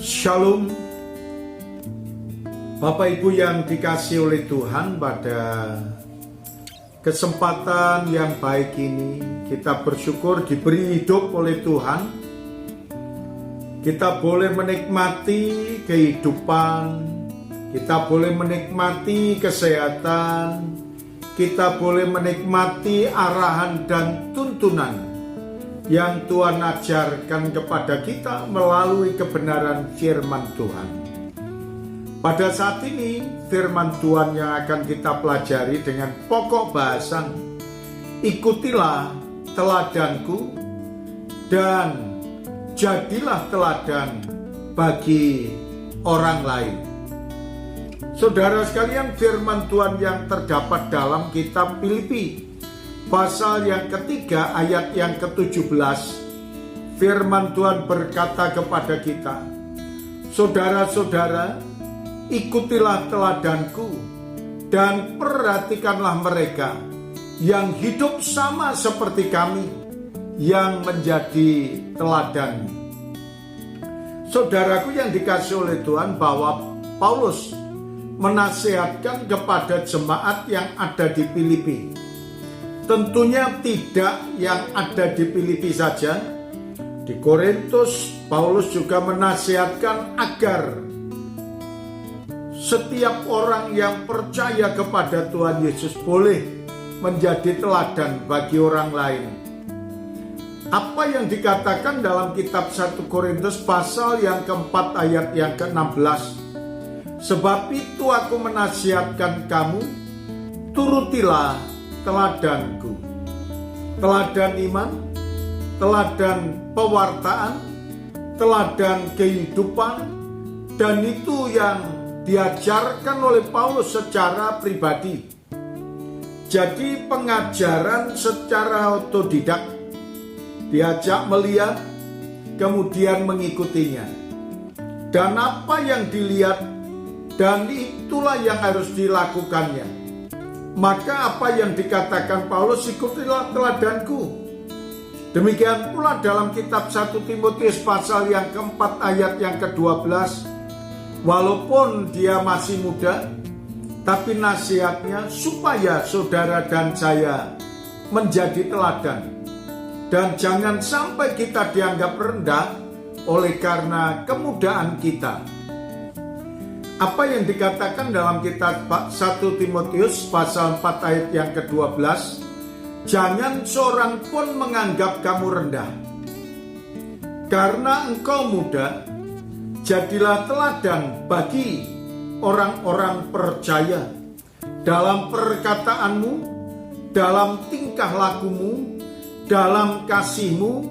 Shalom, Bapak Ibu yang dikasihi oleh Tuhan. Pada kesempatan yang baik ini kita bersyukur diberi hidup oleh Tuhan. Kita boleh menikmati kehidupan, kita boleh menikmati kesehatan, kita boleh menikmati arahan dan tuntunan yang Tuhan ajarkan kepada kita melalui kebenaran firman Tuhan. Pada saat ini firman Tuhan yang akan kita pelajari dengan pokok bahasan, ikutilah teladanku dan jadilah teladan bagi orang lain. Saudara sekalian, firman Tuhan yang terdapat dalam kitab Filipi pasal yang ketiga ayat yang ke-17, firman Tuhan berkata kepada kita, saudara-saudara, ikutilah teladanku dan perhatikanlah mereka yang hidup sama seperti kami yang menjadi teladan. Saudaraku yang dikasihi oleh Tuhan, bahwa Paulus menasihatkan kepada jemaat yang ada di Filipi. Tentunya tidak yang ada di Filipi saja. Di Korintus, Paulus juga menasihatkan agar setiap orang yang percaya kepada Tuhan Yesus boleh menjadi teladan bagi orang lain. Apa yang dikatakan dalam kitab 1 Korintus pasal yang keempat ayat yang ke-16. Sebab itu aku menasihatkan kamu, turutilah teladanku. Teladan iman, teladan pewartaan, teladan kehidupan, dan itu yang diajarkan oleh Paulus secara pribadi. Jadi pengajaran secara otodidak, diajak melihat, kemudian mengikutinya. Dan apa yang dilihat, dan itulah yang harus dilakukannya. Maka apa yang dikatakan Paulus, ikutilah teladanku. Demikian pula dalam kitab 1 Timotius pasal yang keempat ayat yang ke-12. Walaupun dia masih muda, tapi nasihatnya supaya saudara dan saya menjadi teladan. Dan jangan sampai kita dianggap rendah oleh karena kemudaan kita. Apa yang dikatakan dalam kitab 1 Timotius pasal 4 ayat yang ke-12, jangan seorang pun menganggap kamu rendah. Karena engkau muda, jadilah teladan bagi orang-orang percaya dalam perkataanmu, dalam tingkah lakumu, dalam kasihmu,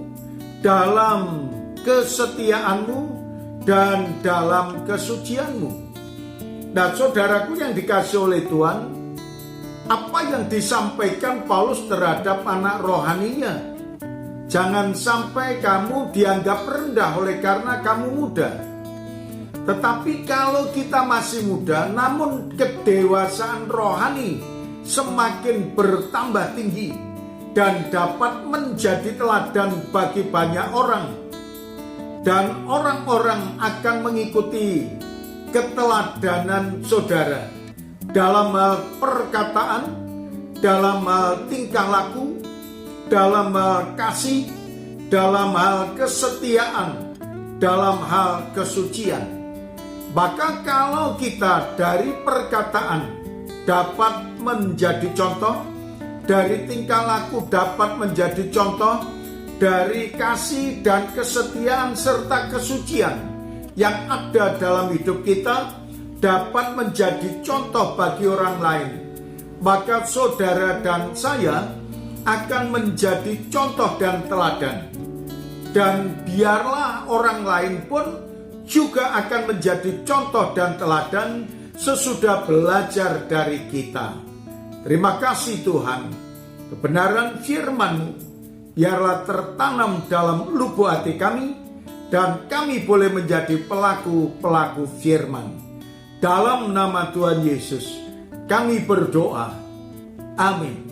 dalam kesetiaanmu, dan dalam kesucianmu. Nah, saudaraku yang dikasihi oleh Tuhan, apa yang disampaikan Paulus terhadap anak rohaninya? Jangan sampai kamu dianggap rendah oleh karena kamu muda. Tetapi kalau kita masih muda, namun kedewasaan rohani semakin bertambah tinggi dan dapat menjadi teladan bagi banyak orang. Dan orang-orang akan mengikuti keteladanan saudara dalam hal perkataan, dalam hal tingkah laku, dalam hal kasih, dalam hal kesetiaan, dalam hal kesucian. Maka kalau kita dari perkataan dapat menjadi contoh, dari tingkah laku dapat menjadi contoh, dari kasih dan kesetiaan serta kesucian yang ada dalam hidup kita dapat menjadi contoh bagi orang lain, maka saudara dan saya akan menjadi contoh dan teladan. Dan biarlah orang lain pun juga akan menjadi contoh dan teladan sesudah belajar dari kita. Terima kasih Tuhan, kebenaran firman-Mu biarlah tertanam dalam lubuk hati kami, dan kami boleh menjadi pelaku-pelaku firman. Dalam nama Tuhan Yesus kami berdoa. Amin.